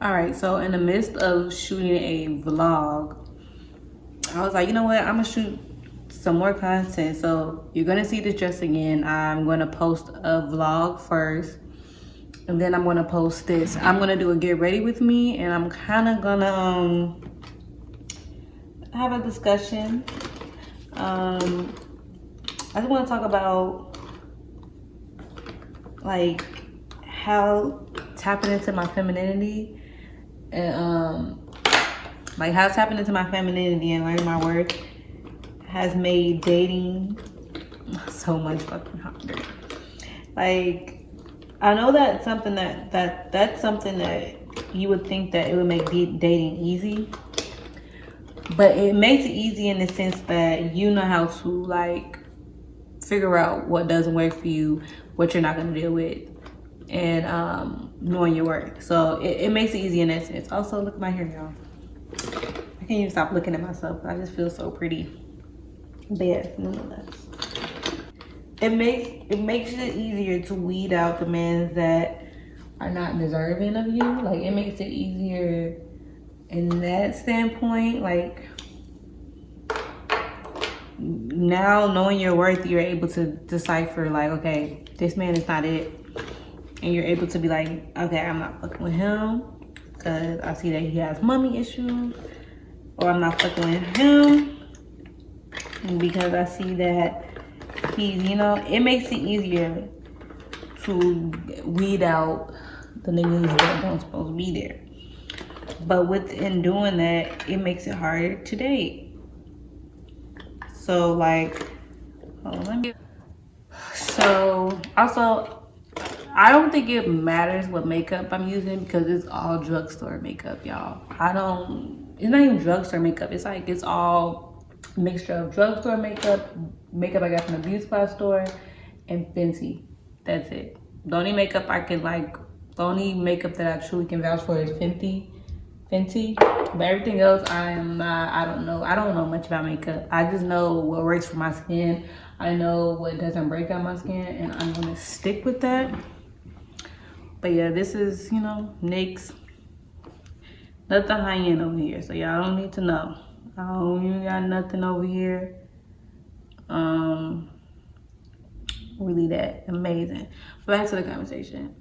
All right, so in the midst of shooting a vlog, I was like, you know what, I'm gonna shoot some more content. So you're gonna see this dress again. I'm gonna post a vlog first, and then I'm gonna post this. I'm gonna do a get ready with me, and I'm kind of gonna have a discussion. I just want to talk about like how tapping into my femininity and like how tapping into my femininity and learning my worth has made dating so much fucking harder. Like, I know that's something that's something that you would think that it would make dating easy, but it makes it easy in the sense that you know how to like figure out what doesn't work for you, what you're not gonna deal with, and knowing your worth. So it makes it easy in that sense. Also, look at my hair, y'all. I can't even stop looking at myself. I just feel so pretty. But yes, nonetheless, it makes it easier to weed out the men that are not deserving of you. Like, it makes it easier in that standpoint. Like, now knowing your worth, you're able to decipher like, okay, this man is not it, and you're able to be like, okay, I'm not fucking with him because I see that he has mommy issues, or I'm not fucking with him because I see that he's, you know, it makes it easier to weed out the niggas that don't supposed to be there. But within doing that, it makes it harder to date. So like, so also, I don't think it matters what makeup I'm using because it's all drugstore makeup, y'all. It's not even drugstore makeup. It's like, it's all mixture of drugstore makeup I got from the beauty supply store, and Fenty. That's it. The only makeup I can like, the only makeup that I truly can vouch for is Fenty. But everything else, I don't know much about makeup. I just know what works for my skin. I know what doesn't break out my skin, and I'm gonna stick with that. But yeah, this is, you know, NYX. Nothing high end over here, so y'all don't need to know. I don't even got nothing over here. Really that amazing. Back to the conversation.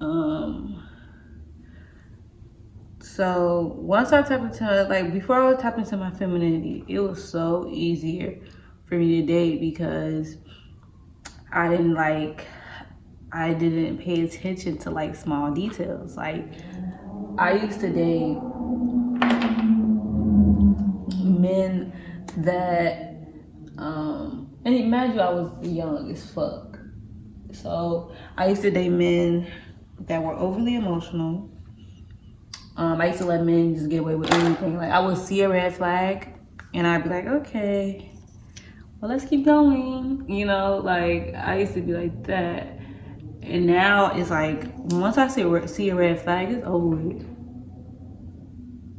So once I tapped into, like, before I was tapping into my femininity, it was so easier for me to date because I didn't pay attention to like small details. Like, I used to date men that and imagine I was young as fuck, so I used to date men that were overly emotional. I used to let men just get away with anything. Like, I would see a red flag and I'd be like, okay, well, let's keep going, you know. Like, I used to be like that, and now it's like, once I see a red flag, it's over with.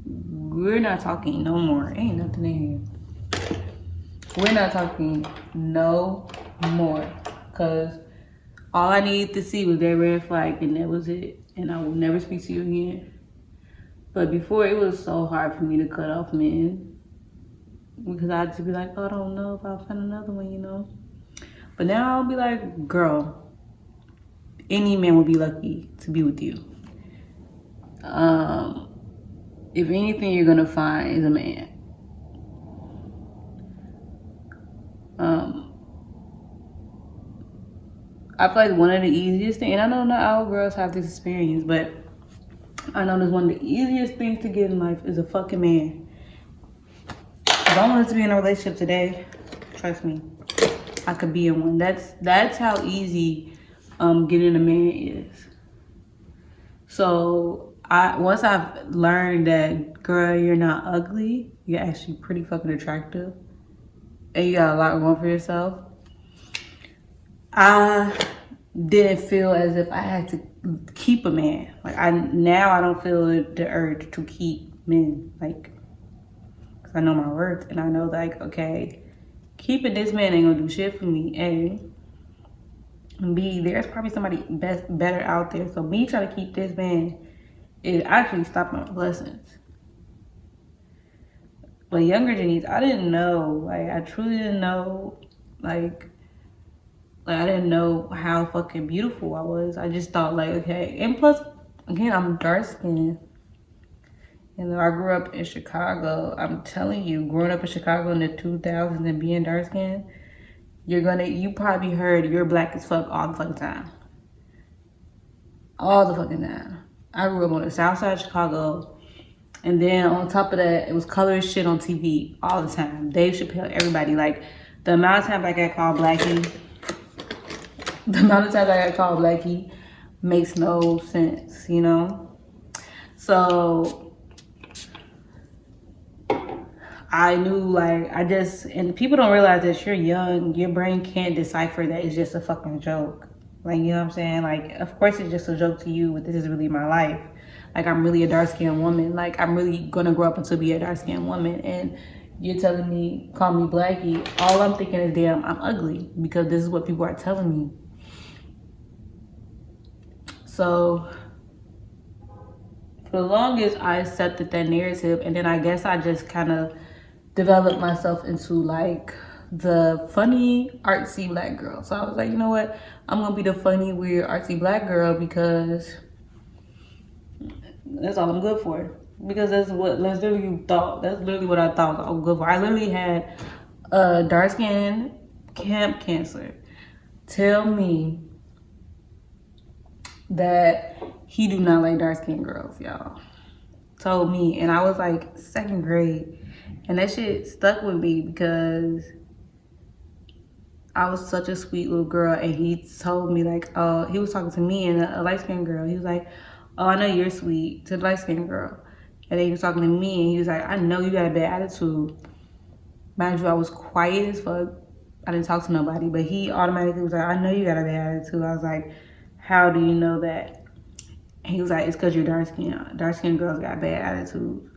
We're not talking no more. Ain't nothing in here. We're not talking no more, because all I needed to see was that red flag, and that was it, and I will never speak to you again. But before, it was so hard for me to cut off men because I'd just be like, oh, I don't know if I'll find another one, you know. But now I'll be like, girl, any man would be lucky to be with you. If anything you're gonna find is a man. I feel like one of the easiest things, and I know not all girls have this experience, but I know there's one of the easiest things to get in life is a fucking man. If I wanted to be in a relationship today, trust me, I could be in one. That's how easy getting a man is. So once I've learned that, girl, you're not ugly, you're actually pretty fucking attractive, and you got a lot going for yourself, I didn't feel as if I had to keep a man. Like, now I don't feel the urge to keep men, like, because I know my worth, and I know, like, okay, keeping this man ain't gonna do shit for me, A, and B, there's probably somebody better out there. So me trying to keep this man it actually stopped my blessings. But younger Janice, I didn't know. Like, I truly didn't know. Like I didn't know how fucking beautiful I was. I just thought, like, okay. And plus, again, I'm dark skinned. You know, I grew up in Chicago. I'm telling you, growing up in Chicago in the 2000s and being dark skinned, you probably heard you're black as fuck all the fucking time. All the fucking time. I grew up on the south side of Chicago. And then on top of that, it was colorist shit on TV all the time. Dave Chappelle, everybody. Like, the amount of times I got called Blackie, makes no sense, you know? So, I knew, like, and people don't realize that you're young, your brain can't decipher that it's just a fucking joke. Like, you know what I'm saying? Like, of course it's just a joke to you, but this is really my life. Like, I'm really a dark-skinned woman. Like, I'm really gonna grow up to be a dark-skinned woman. And you're telling me, call me Blackie. All I'm thinking is, damn, I'm ugly. Because this is what people are telling me. So, for the longest, I accepted that narrative. And then I guess I just kind of developed myself into, like, the funny, artsy black girl. So I was like, you know what? I'm gonna be the funny, weird, artsy black girl because that's all I'm good for. Because that's literally what I thought I was good for. I literally had a dark skin camp counselor tell me that he do not like dark skinned girls, y'all. Told me, and I was like 2nd grade. And that shit stuck with me because I was such a sweet little girl. And he told me, like, he was talking to me and a light-skinned girl. He was like, oh, I know you're sweet, to the light-skinned girl. And then he was talking to me and he was like, I know you got a bad attitude. Mind you, I was quiet as fuck. I didn't talk to nobody. But he automatically was like, I know you got a bad attitude. I was like, how do you know that? And he was like, it's because you're dark-skinned. Dark-skinned girls got bad attitudes.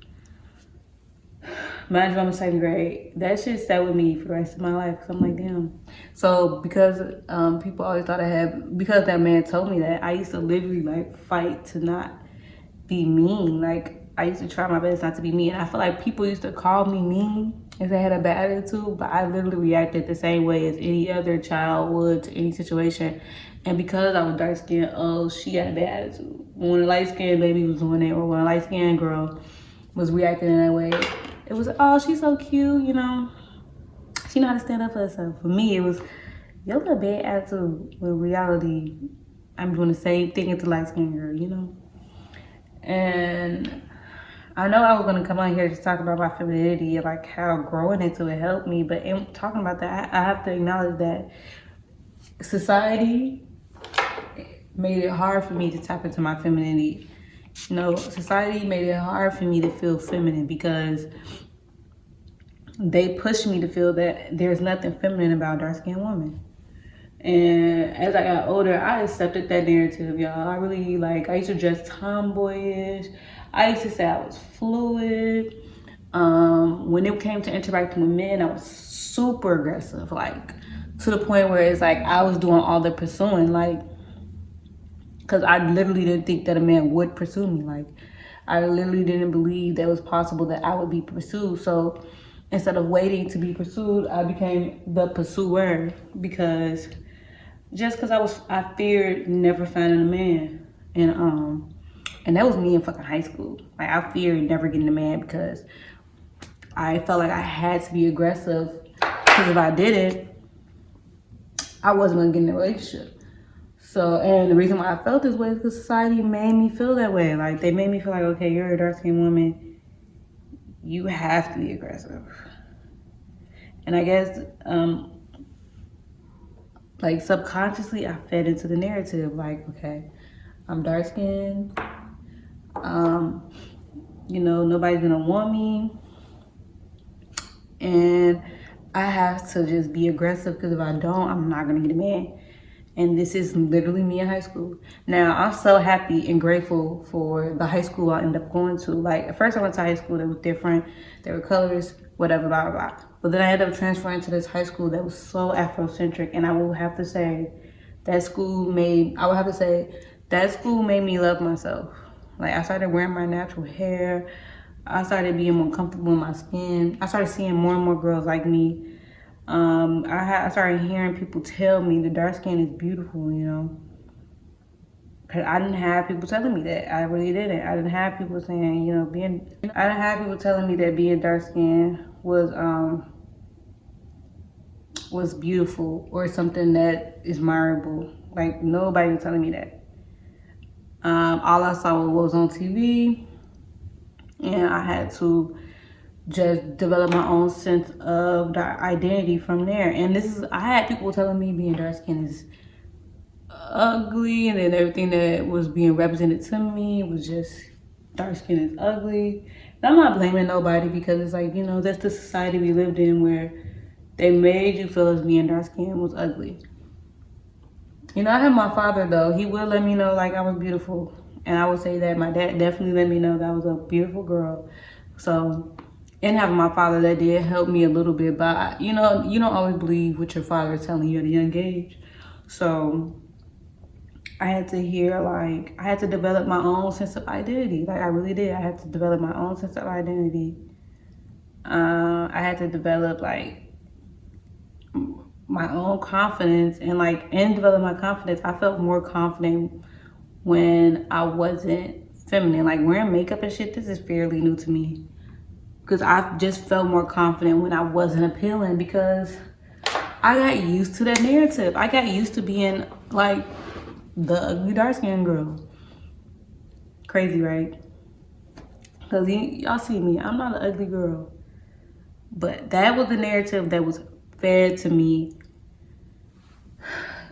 Mind you, I'm in 2nd grade. That shit stayed with me for the rest of my life. Cause I'm like, damn. So because people always thought because that man told me that, I used to literally like fight to not be mean. Like, I used to try my best not to be mean. And I feel like people used to call me mean if they had a bad attitude, but I literally reacted the same way as any other child would to any situation. And because I was dark skinned, oh, she got a bad attitude. When a light skinned baby was doing it, or when a light skinned girl was reacting in that way, it was, oh, she's so cute, you know. She know how to stand up for herself. For me, it was, you got a bad attitude. With reality, I'm doing the same thing as the light-skinned girl, you know. And I know I was gonna come on here to talk about my femininity, like how growing into it helped me. But in talking about that, I have to acknowledge that society made it hard for me to tap into my femininity. You know, society made it hard for me to feel feminine because they pushed me to feel that there's nothing feminine about a dark-skinned woman. And as I got older, I accepted that narrative, y'all. I used to dress tomboyish. I used to say I was fluid. When it came to interacting with men, I was super aggressive, like to the point where it's like I was doing all the pursuing, like, because I literally didn't think that a man would pursue me. Like, I literally didn't believe that it was possible that I would be pursued. So instead of waiting to be pursued, I became the pursuer because I feared never finding a man. And that was me in fucking high school. Like, I feared never getting a man because I felt like I had to be aggressive, because if I didn't, I wasn't gonna get in a relationship. So, and the reason why I felt this way is because society made me feel that way. Like, they made me feel like, okay, you're a dark-skinned woman, you have to be aggressive. And I guess, like, subconsciously, I fed into the narrative. Like, okay, I'm dark-skinned. You know, nobody's gonna want me. And I have to just be aggressive, because if I don't, I'm not gonna get a man. And this is literally me in high school. Now, I'm so happy and grateful for the high school I ended up going to. Like, at first I went to high school that was different. They were colors, whatever, blah, blah, blah. But then I ended up transferring to this high school that was so Afrocentric. And I will have to say, that school made me love myself. Like, I started wearing my natural hair. I started being more comfortable in my skin. I started seeing more and more girls like me. I started hearing people tell me the dark skin is beautiful, you know. Cause I didn't have people telling me that. I really didn't. I didn't have people saying, you know, I didn't have people telling me that being dark skinned was beautiful or something that is admirable. Like, nobody was telling me that. All I saw was on TV, and I had to just develop my own sense of the identity from there. And I had people telling me being dark skinned is ugly, and then everything that was being represented to me was just dark skin is ugly. And I'm not blaming nobody, because it's like, you know, that's the society we lived in, where they made you feel as being dark skin was ugly. You know, I had my father though. He would let me know like I was beautiful, and I would say that my dad definitely let me know that I was a beautiful girl. So, and having my father, that did help me a little bit. But you know, you don't always believe what your father is telling you at a young age. So I had to develop my own sense of identity. Like, I really did. I had to develop my own sense of identity. I had to develop like my own confidence, and develop my confidence. I felt more confident when I wasn't feminine. Like, wearing makeup and shit, this is fairly new to me, because I just felt more confident when I wasn't appealing, because I got used to that narrative. I got used to being like the ugly dark skinned girl. Crazy, right? Because y'all see me, I'm not an ugly girl. But that was the narrative that was fed to me.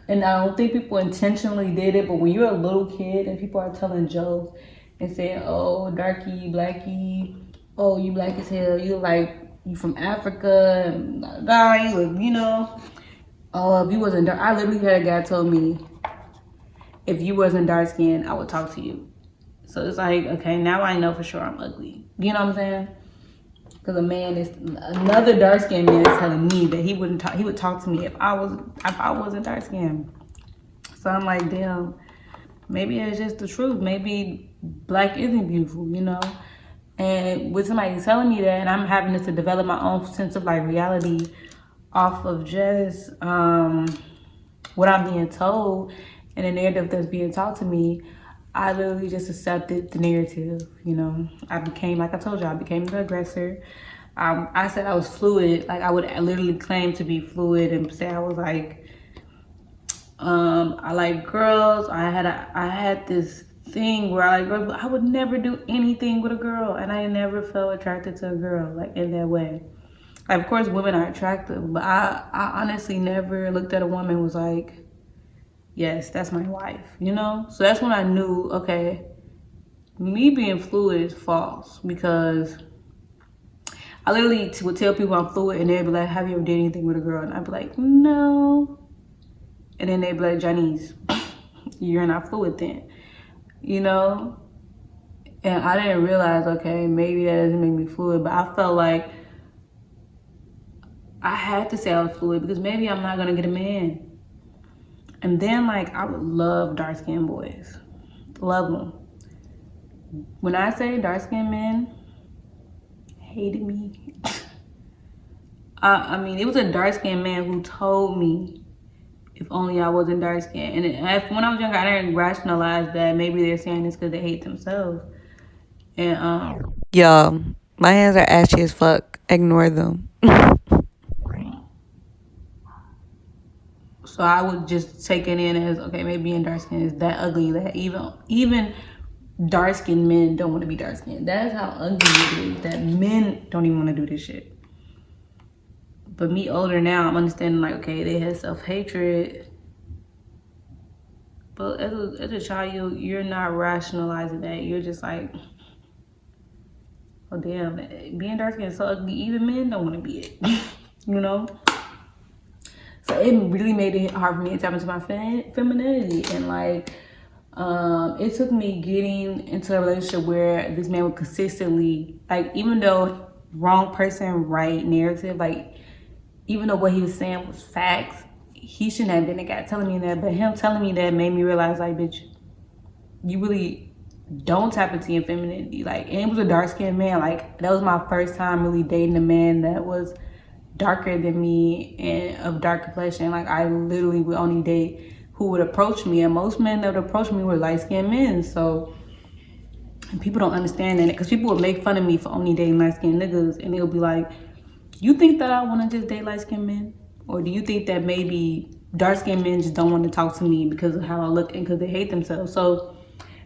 And I don't think people intentionally did it, but when you're a little kid and people are telling jokes and saying, oh, darky, blacky, oh, you black as hell, you from Africa, and you know, oh, if you wasn't dark, I literally had a guy told me, if you wasn't dark skinned, I would talk to you. So it's like, okay, now I know for sure I'm ugly. You know what I'm saying? Because another dark skinned man is telling me that he would talk to me if I wasn't dark skinned. So I'm like, damn, maybe it's just the truth. Maybe black isn't beautiful, you know? And with somebody telling me that, and I'm having to develop my own sense of like reality off of just what I'm being told and the narrative that's being taught to me, I literally just accepted the narrative, you know. Like I told you, I became the aggressor. I said I was fluid. Like, I would literally claim to be fluid and say I was like, I like girls. I had this thing where I like girls, but I would never do anything with a girl, and I never felt attracted to a girl like in that way. Like, of course, women are attractive, but I honestly never looked at a woman and was like, yes, that's my wife, you know? So that's when I knew, okay, me being fluid is false, because I literally would tell people I'm fluid, and they'd be like, have you ever did anything with a girl? And I'd be like, no. And then they'd be like, Janice, you're not fluid then, you know? And I didn't realize, okay, maybe that doesn't make me fluid, but I felt like I had to say I was fluid, because maybe I'm not gonna get a man. And then, like, I would love dark-skinned boys. Love them. When I say dark-skinned men hated me, I mean, it was a dark-skinned man who told me if only I wasn't dark-skinned. And when I was younger, I didn't rationalize that maybe they're saying this because they hate themselves. And, Yo, my hands are ashy as fuck. Ignore them. so I would just take it in as, okay, maybe being dark-skinned is that ugly that even dark-skinned men don't want to be dark-skinned. That's how ugly it is, that men don't even want to do this shit. But me older now, I'm understanding, like, okay, they have self-hatred. But as a child, you're not rationalizing that. You're just like, oh damn, being dark-skinned is so ugly, even men don't want to be it. You know? So it really made it hard for me to tap into my femininity. And like, it took me getting into a relationship where this man would consistently, like, even though wrong person, right narrative, like, even though what he was saying was facts, he shouldn't have been the guy telling me that. But him telling me that made me realize, like, bitch, you really don't tap into your femininity. Like, and it was a dark-skinned man. Like, that was my first time really dating a man that was darker than me and of dark complexion. Like, I literally would only date who would approach me, and most men that would approach me were light-skinned men. So, and people don't understand that, because people would make fun of me for only dating light-skinned niggas, and they'll be like, you think that I want to just date light-skinned men? Or do you think that maybe dark-skinned men just don't want to talk to me because of how I look and because they hate themselves? So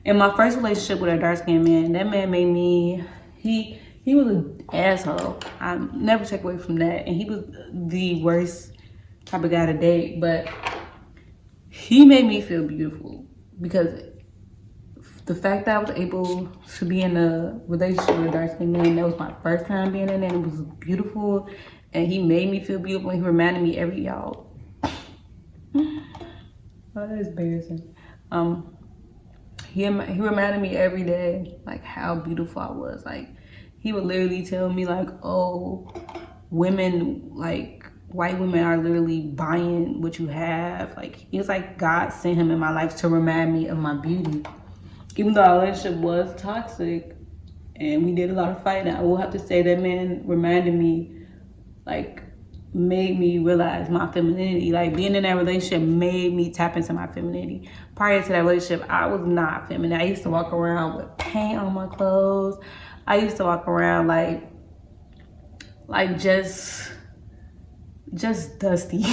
in my first relationship with a dark-skinned man, that man made me, he was an asshole. I never take away from that. And he was the worst type of guy to date, but he made me feel beautiful, because the fact that I was able to be in a relationship with a dark-skinned man, that was my first time being in it. It was beautiful, and he made me feel beautiful. He reminded me y'all. Oh, that's embarrassing. He reminded me every day, like, how beautiful I was. Like, he would literally tell me, like, oh, women, like, white women are literally buying what you have. Like, it was like God sent him in my life to remind me of my beauty. Even though our relationship was toxic and we did a lot of fighting, I will have to say that man reminded me, like, made me realize my femininity. Like, being in that relationship made me tap into my femininity. Prior to that relationship, I was not feminine. I used to walk around with paint on my clothes. I used to walk around like just dusty.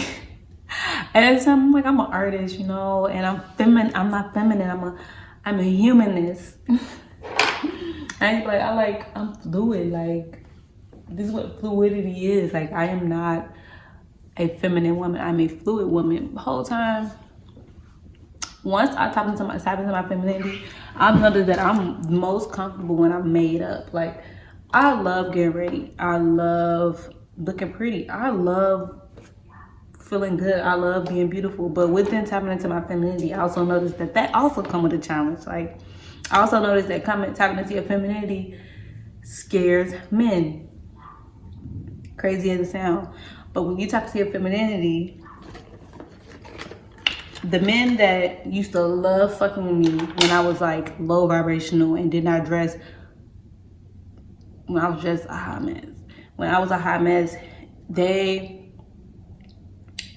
And at the time, I'm like, I'm an artist, you know, and I'm feminine. I'm not feminine. I'm a humanist. I'm fluid. Like, this is what fluidity is. Like, I am not a feminine woman. I'm a fluid woman. The whole time, once I tap into my femininity, I've noticed that I'm most comfortable when I'm made up. Like, I love getting ready. I love looking pretty. I love feeling good. I love being beautiful. But within tapping into my femininity, I also noticed that also comes with a challenge. Like, I also noticed that tapping into your femininity scares men. Crazy as it sounds. But when you tap into your femininity, the men that used to love fucking with me when I was like low vibrational and did not dress, when I was just a hot mess. When I was a hot mess, they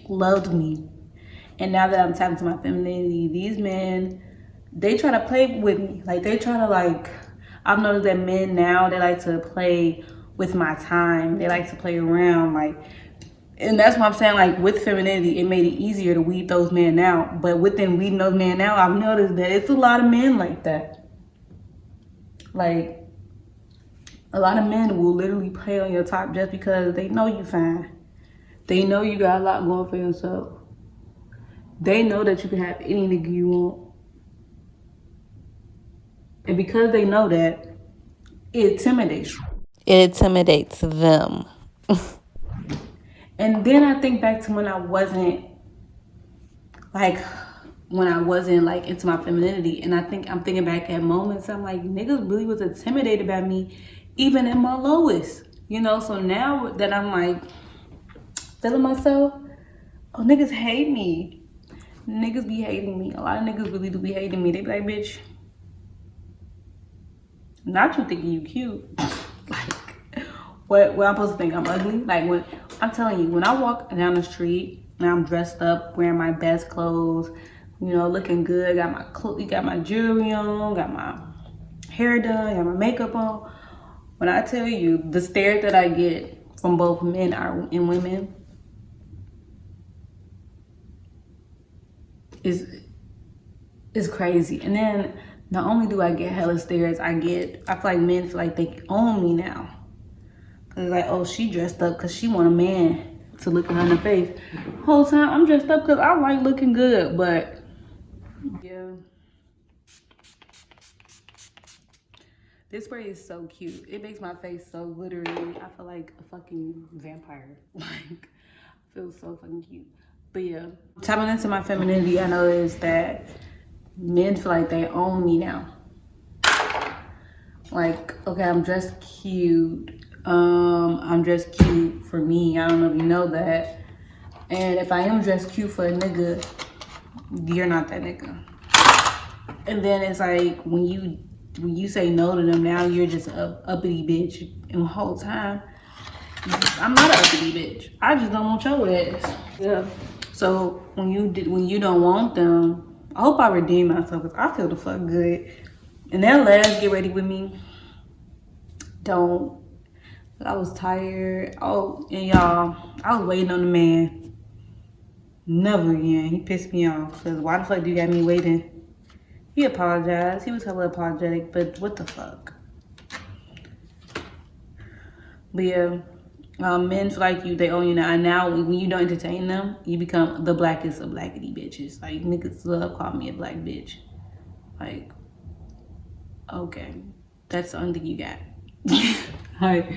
loved me. And now that I'm tapping into my femininity, these men, they try to play with me. Like, they try to, like, I've noticed that men now, they like to play with my time. They like to play around, like, and that's what I'm saying, like, with femininity, it made it easier to weed those men out. But within weeding those men out, I've noticed that it's a lot of men like that. Like, a lot of men will literally play on your top just because they know you fine. They know you got a lot going for yourself. They know that you can have any nigga you want. And because they know that, it intimidates you. It intimidates them. And then I think back to when I wasn't like into my femininity, and I'm thinking back at moments, I'm like, niggas really was intimidated by me even in my lowest, you know. So now that I'm like feeling myself, oh, niggas hate me. Niggas be hating me. A lot of niggas really do be hating me. They be like, bitch, not you thinking you cute. Like, what I'm supposed to think I'm ugly? Like, when I'm telling you, when I walk down the street and I'm dressed up, wearing my best clothes, you know, looking good, got my jewelry on, got my hair done, got my makeup on. When I tell you the stares that I get from both men and women is crazy. And then not only do I get hella stares, I feel like men feel like they own me now. Cause it's like, oh, she dressed up cause she want a man to look at her in the face. Whole time I'm dressed up cause I like looking good, but yeah. This spray is so cute. It makes my face so glittery. I feel like a fucking vampire. Like, feels so fucking cute. But yeah, tapping into my femininity, I noticed that men feel like they own me now. Like, okay, I'm dressed cute. I'm dressed cute for me. I don't know if you know that. And if I am dressed cute for a nigga, you're not that nigga. And then it's like, when you when you say no to them, now you're just a uppity bitch. And the whole time, I'm not an uppity bitch. I just don't want your ass. Yeah. So when you don't want them, I hope I redeem myself because I feel the fuck good. And that last get ready with me, don't. I was tired. Oh, and y'all, I was waiting on the man. Never again. He pissed me off. Cause why the fuck do you got me waiting? He apologized. He was hella apologetic, but what the fuck? But yeah, men feel like you, they own you now. And now when you don't entertain them, you become the blackest of blackity bitches. Like niggas love calling me a black bitch. Like, okay, that's the only thing you got. Like,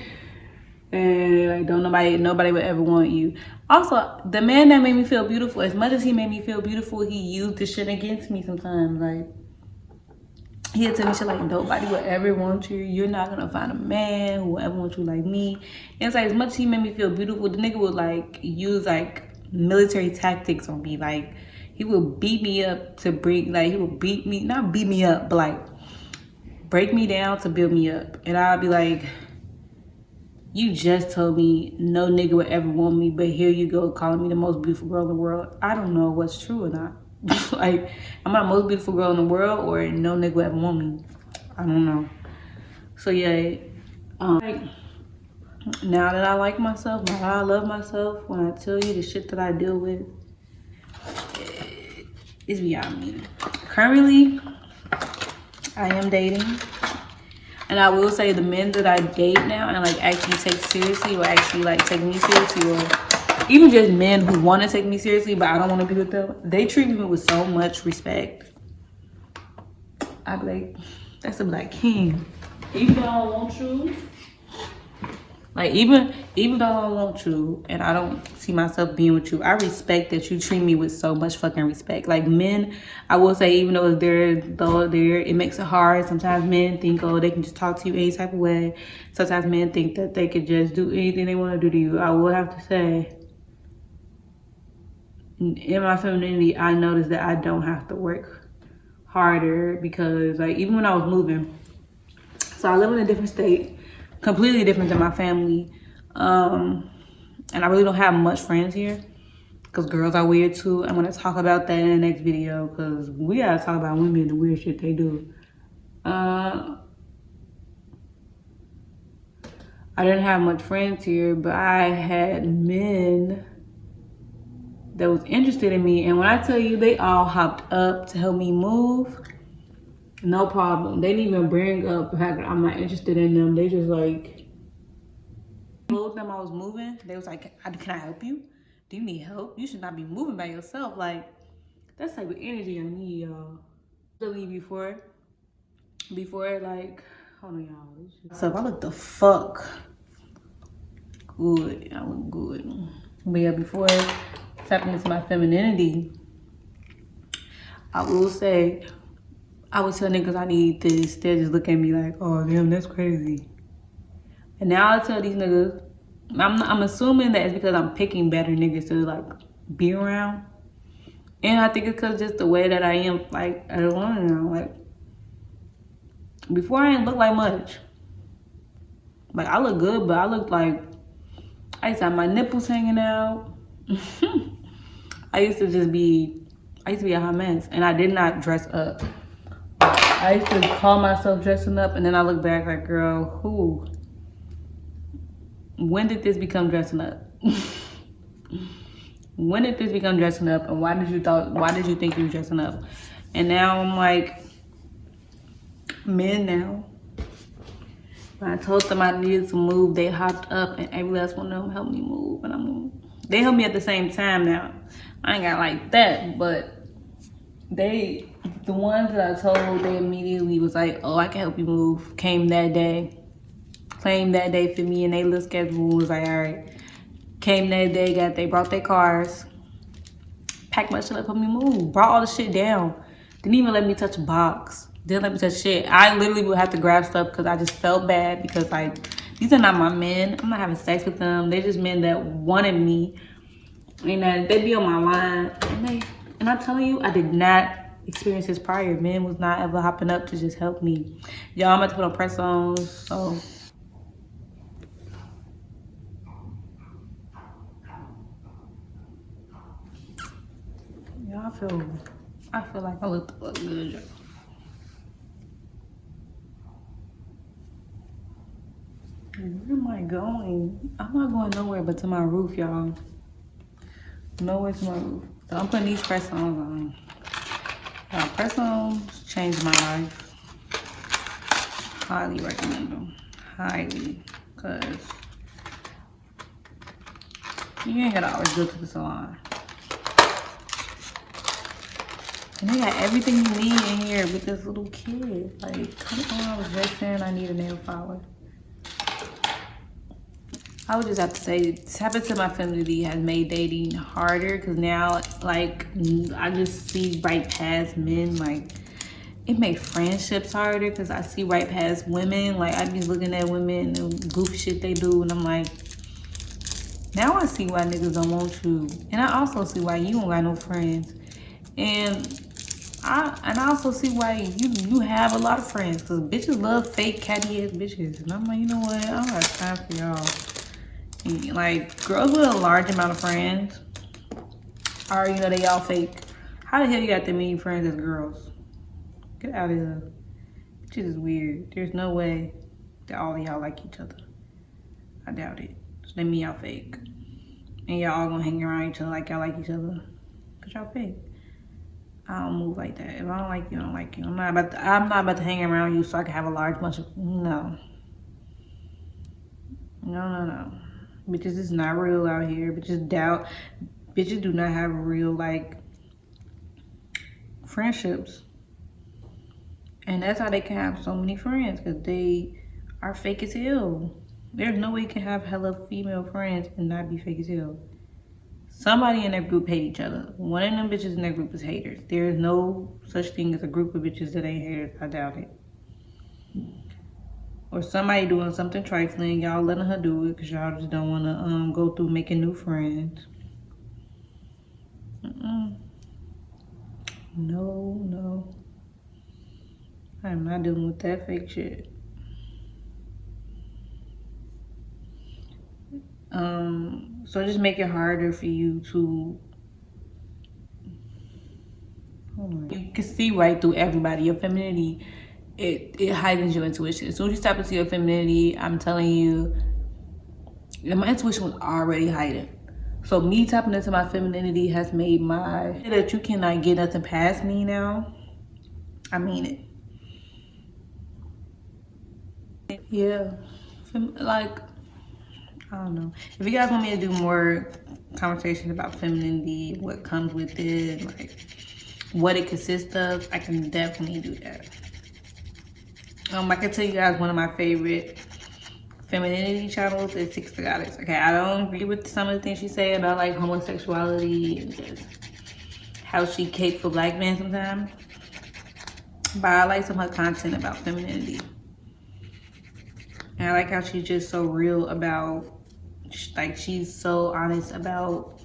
and like, don't nobody would ever want you. Also, the man that made me feel beautiful, as much as he made me feel beautiful, he used the shit against me sometimes. Like, he'll tell me shit like, nobody will ever want you. You're not gonna find a man who will ever want you like me. And it's like, as much as he made me feel beautiful, the nigga would like use like military tactics on me. Like, he would beat me up to bring, like, he would beat me, not beat me up, but like break me down to build me up. And I'd be like, you just told me no nigga would ever want me, but here you go calling me the most beautiful girl in the world. I don't know what's true or not. Like, am I the most beautiful girl in the world, or no nigga would ever want me? I don't know. So yeah, like, now that I like myself, now that I love myself, when I tell you the shit that I deal with, it's beyond me. Currently, I am dating. And I will say the men that I date now and like actually take seriously, or actually like take me seriously, or even just men who want to take me seriously but I don't want to be with them, they treat me with so much respect. I be like, that's a black king. Even though I don't want you, like even though I don't want you and I don't see myself being with you, I respect that you treat me with so much fucking respect. Like men, I will say, even though it makes it hard. Sometimes men think, oh, they can just talk to you any type of way. Sometimes men think that they could just do anything they want to do to you. I will have to say, in my femininity, I noticed that I don't have to work harder, because like even when I was moving, so I live in a different state, completely different than my family, and I really don't have much friends here because girls are weird too. I'm gonna talk about that in the next video because we gotta talk about women and the weird shit they do. I didn't have much friends here, but I had men that was interested in me, and when I tell you, they all hopped up to help me move. No problem. They didn't even bring up the fact that I'm not interested in them. They just like, told them I was moving. They was like, can I help you? Do you need help? You should not be moving by yourself. Like, that's type of energy I need, y'all. Really before like, hold on, y'all. So I look the fuck good. I look good. But yeah, before tapping into my femininity, I will say, I would tell niggas I need this. They'll just look at me like, oh, damn, that's crazy. And now I tell these niggas, I'm assuming that it's because I'm picking better niggas to like be around. And I think it's because just the way that I am, like, at alone now. Like, before I didn't look like much. Like, I look good, but I look like, I used to have my nipples hanging out. I used to be a hot mess. And I did not dress up. I used to call myself dressing up, and then I look back like, girl, who? When did this become dressing up? When did this become dressing up, and why did you think you were dressing up? And now I'm like, men now. When I told them I needed to move, they hopped up, and every last one of them helped me move, and they helped me at the same time now. I ain't got like that, but the ones that I told, they immediately was like, oh, I can help you move. Came that day. Claimed that day for me, and they little schedule was like, all right. Came that day, they brought their cars. Packed my shit up, helped me move. Brought all the shit down. Didn't even let me touch a box. Didn't let me touch shit. I literally would have to grab stuff because I just felt bad because like, these are not my men. I'm not having sex with them. They're just men that wanted me. And they be on my line. And I'm telling you, I did not experiences prior. Men was not ever hopping up to just help me. Y'all, I'm about to put on press-ons, so. Y'all, I feel like I look good. Where am I going? I'm not going nowhere but to my roof, y'all. Nowhere to my roof. So I'm putting these press-ons on. Press-ons changed my life. Highly recommend them. Highly. Because you ain't gotta always go to the salon. And they got everything you need in here with this little kid. Like, come on, I was just saying I need a nail file. I would just have to say, tapping into my femininity has made dating harder, because now, like, I just see right past men. Like, it made friendships harder because I see right past women. Like, I be looking at women and the goofy shit they do, and I'm like, now I see why niggas don't want you. And I also see why you don't got no friends. And I also see why you have a lot of friends, because bitches love fake catty ass bitches. And I'm like, you know what? I don't have time for y'all. Like, girls with a large amount of friends are, you know, they all fake. How the hell you got that many friends as girls? Get out of here. Bitches is weird. There's no way that all of y'all like each other. I doubt it. So that mean y'all fake. And y'all all gonna hang around each other like y'all like each other. Cause y'all fake. I don't move like that. If I don't like you, I don't like you. I'm not about to hang around you so I can have a large bunch of, no. No. Bitches is not real out here. Bitches do not have real, like, friendships. And that's how they can have so many friends, because they are fake as hell. There's no way you can have hella female friends and not be fake as hell. Somebody in their group hate each other. One of them bitches in their group is haters. There is no such thing as a group of bitches that ain't haters. I doubt it. Or somebody doing something trifling, y'all letting her do it because y'all just don't want to go through making new friends. No. I'm not dealing with that fake shit. So just make it harder for you to, you can see right through everybody. Your femininity, it heightens your intuition. As soon as you step into your femininity, I'm telling you, my intuition was already heightened. So me tapping into my femininity has made that you cannot get nothing past me now. I mean it. Yeah. Like, I don't know. If you guys want me to do more conversations about femininity, what comes with it, like what it consists of, I can definitely do that. I can tell you guys one of my favorite femininity channels is Six the Goddess. Okay, I don't agree with some of the things she say about like homosexuality and just how she capes for black men sometimes. But I like some of her content about femininity. And I like how she's just so real about, like, she's so honest about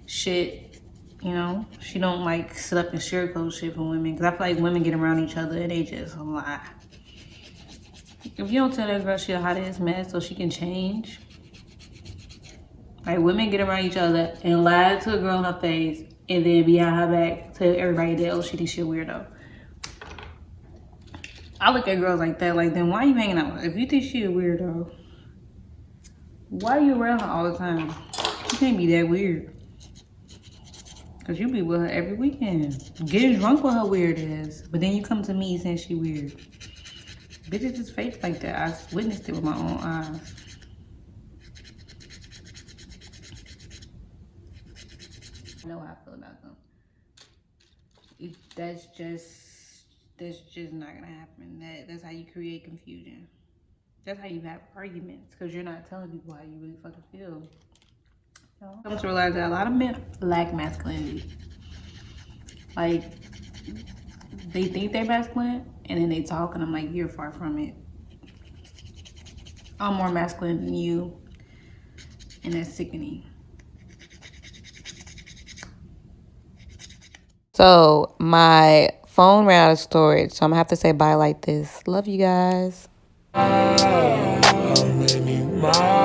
shit, you know? She don't like sit up and sugarcoat shit for women, because I feel like women get around each other and they just lie. If you don't tell that girl she a hot ass mess so she can change, like, women get around each other and lie to a girl in her face and then behind her back tell everybody that, oh, she thinks she a weirdo. I look at girls like that, like, then why are you hanging out with her? If you think she a weirdo, why are you around her all the time? She can't be that weird. Because you be with her every weekend. Getting drunk with her weird ass. But then you come to me saying she weird. Bitches is fake like that. I witnessed it with my own eyes. I know how I feel about them. That's just not gonna happen. That's how you create confusion. That's how you have arguments, because you're not telling people how you really fucking feel. I'm come to realize that a lot of men lack masculinity. Like, they think they're masculine and then they talk and I'm like, you're far from it. I'm more masculine than you, and that's sickening. So my phone ran out of storage, so I'm gonna have to say bye like this. Love you guys. How many miles?